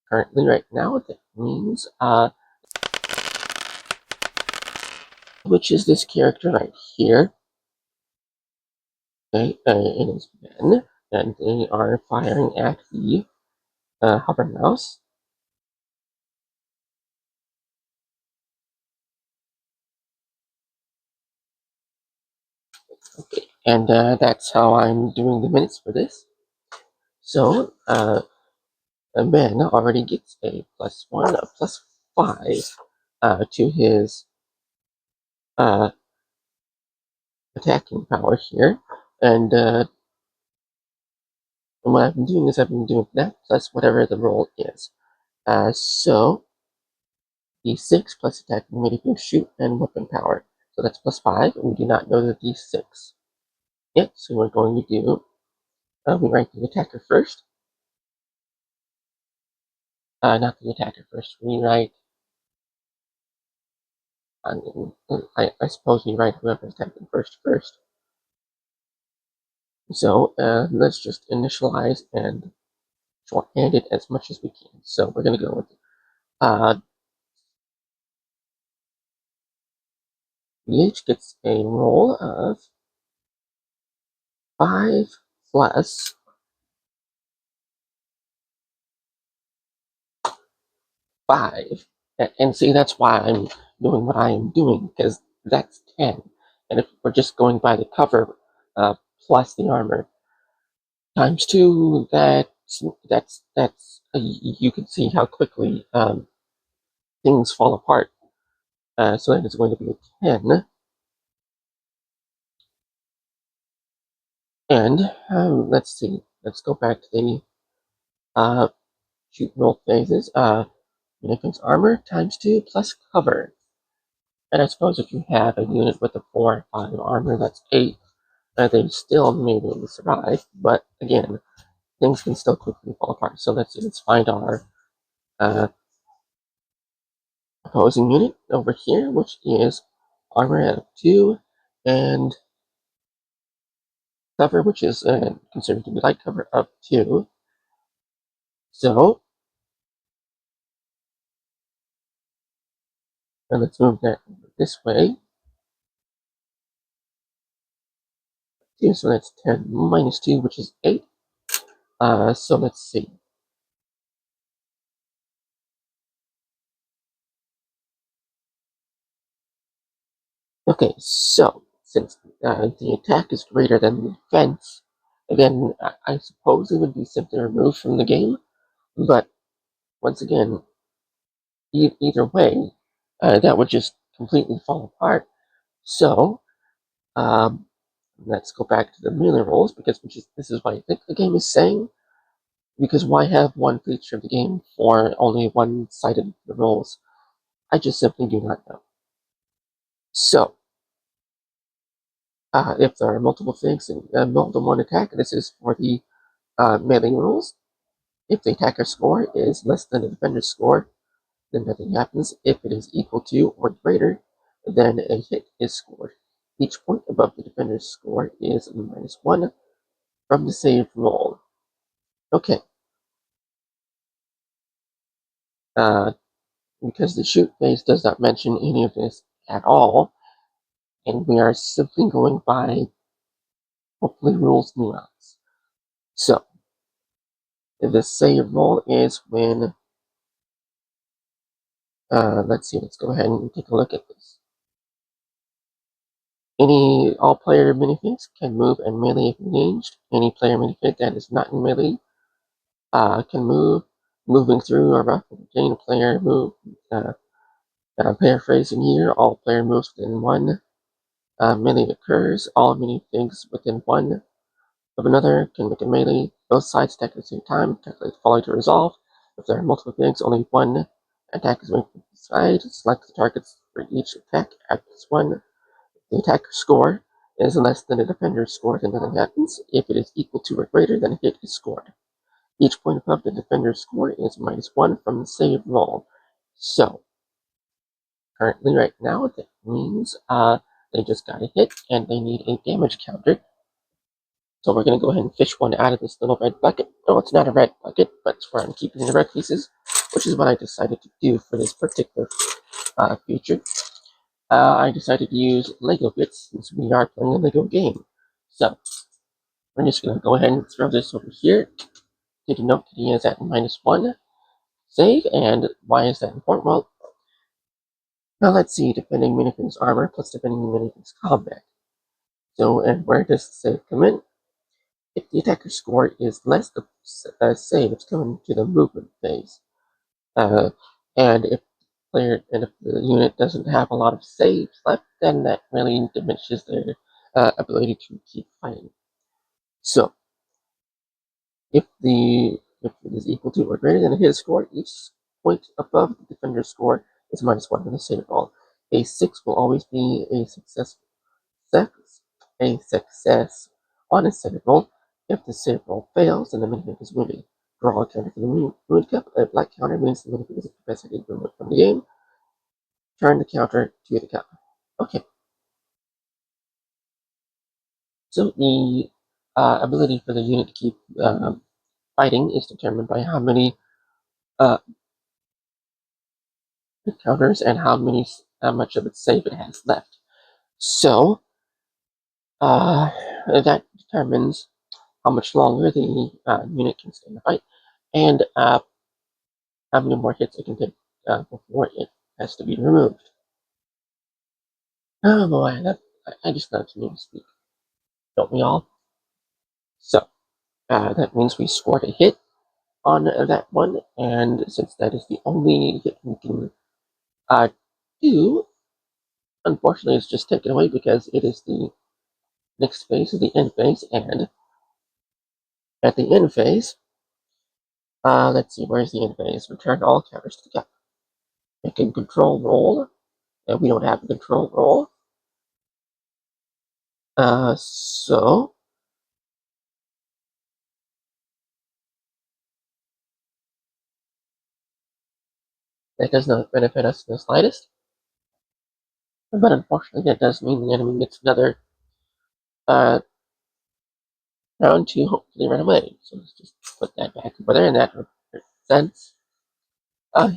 Currently, right now, that means, which is this character right here. Okay, it is Ben, and they are firing at the hover mouse. Okay, and that's how I'm doing the minutes for this. So, Ben already gets a +1, a +5 to his uh, attacking power here, and what I've been doing is I've been doing that plus whatever the roll is. So d6 plus attacking ability, shoot, and weapon power. So that's +5. We do not know the d6 yet, so we're going to do, we rank the attacker first. Not the attacker first, we write, I suppose we write whoever's attacking first. So let's just initialize and shorthand it as much as we can. So we're going to go with VH gets a roll of 5 plus 5. And see, that's why I'm doing what I am doing, because that's 10. And if we're just going by the cover plus the armor times 2, that's you can see how quickly things fall apart. So that is going to be a 10. And let's see, let's go back to the shoot roll phases. Defense armor times 2 plus cover. And I suppose if you have a unit with a 4 or 5 armor, that's 8. They still may be able to survive, but again, things can still quickly fall apart. So let's find our opposing unit over here, which is armor at 2 and cover, which is considered to be light cover of 2. So let's move that this way. So that's 10 minus 2, which is 8. So let's see. Okay, so since the attack is greater than the defense, then I suppose it would be simply removed from the game. But once again, either way, that would just completely fall apart. So um, let's go back to the melee rolls, because this is what I think the game is saying. Because why have one feature of the game for only one-sided rolls? I just simply do not know. So if there are multiple things and more than one attack, this is for the melee rules. If the attacker's score is less than the defender's score, then nothing happens. If it is equal to or greater, then a hit is scored. Each point above the defender's score is -1 from the save roll. Okay. Because the shoot phase does not mention any of this at all, and we are simply going by, hopefully, rules nuance. So, the save roll is when, let's see, let's go ahead and take a look at this. All player minifigs can move and melee if engaged. Any player minifig that is not in melee can move. Moving through a rough gain player move. Paraphrasing here, all player moves within 1 melee occurs. All minifigs within 1 of another can make a melee. Both sides attack at the same time. Calculate following to resolve. If there are multiple figs, only one attack is made from each side. Select the targets for each attack at +1. The attacker's score is less than the defender's score, then nothing happens. If it is equal to or greater, then a hit is scored. Each point above the defender's score is -1 from the save roll. So, currently right now, that means they just got a hit and they need a damage counter. So we're going to go ahead and fish one out of this little red bucket. No, it's not a red bucket, but it's where I'm keeping the red pieces. which is what I decided to do for this particular feature. I decided to use Lego bits since we are playing a Lego game. So we're just going to go ahead and throw this over here. Did you note that he is at -1 save? And why is that important? Well, now let's see, defending minifig's armor plus defending minifig's combat. So, and where does the save come in? If the attacker's score is less, the save is coming to the movement phase. Uh, and if if the unit doesn't have a lot of saves left, then that really diminishes their ability to keep fighting. So, if it is equal to or greater than his score, each point above the defender's score is -1 on the save roll. A 6 will always be a success on a save roll. If the save roll fails, then the minifig is wounded. Draw a counter for the wound cup. A black counter means the minifig is incapacitated from the game. Turn the counter to the cup. Okay. So the ability for the unit to keep fighting is determined by how many counters and how much of its save it has left. So that determines how much longer the unit can stay in the fight, and how many more hits it can take before it has to be removed. Oh boy, I just love to to speak, don't we all? So that means we scored a hit on that one, and since that is the only hit we can do, unfortunately it's just taken away because it is the next phase of the end phase, and at the end phase, let's see, where's the end phase? Return all counters to the cup. Make a control roll, and we don't have a control roll. So that does not benefit us in the slightest. But unfortunately, that does mean the enemy gets another round to hopefully run away. So let's just put that back over there, and that represents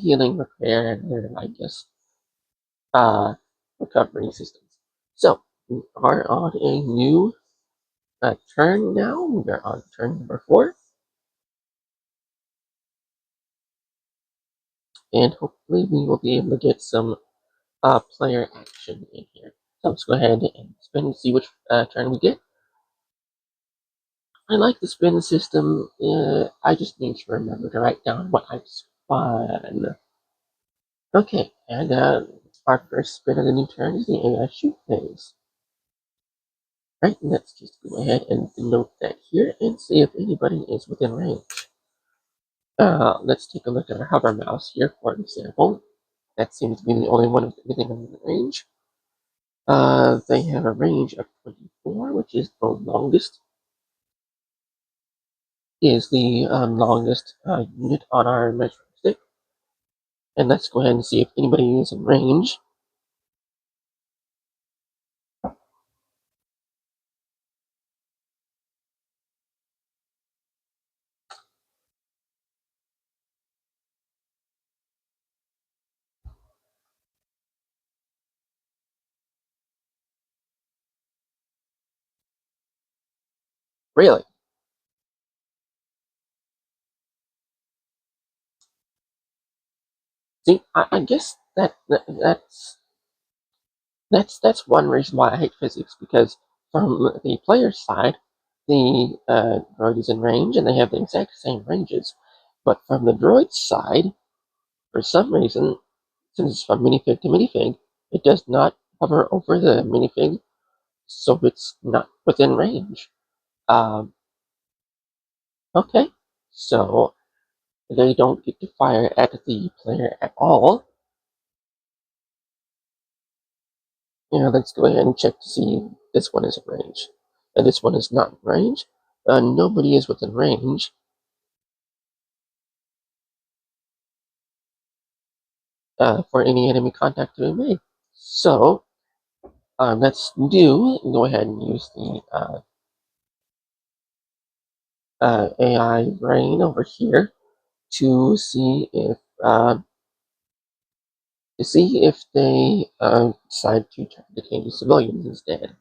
healing, repair, and I guess recovery systems. So we are on a new turn now. We are on turn number 4. And hopefully we will be able to get some player action in here. So let's go ahead and spin and see which turn we get. I like the spin system. I just need to remember to write down what I spun. Okay, and our first spin of the new turn is the AI shoot phase. Right, let's just go ahead and note that here and see if anybody is within range. Let's take a look at our hover mouse here, for example. That seems to be the only one within range. They have a range of 24, which is the longest. Is the longest unit on our measuring stick. And let's go ahead and see if anybody is in range. Really? See, I guess that's one reason why I hate physics, because from the player's side, the droid is in range and they have the exact same ranges. But from the droid's side, for some reason, since it's from minifig to minifig, it does not hover over the minifig, so it's not within range. Um, okay, so they don't get to fire at the player at all. Let's go ahead and check to see this one is in range. This one is not in range. Nobody is within range. For any enemy contact to be made. So let's go ahead and use the AI brain over here to see if uh, to see if they decide to target any civilians instead.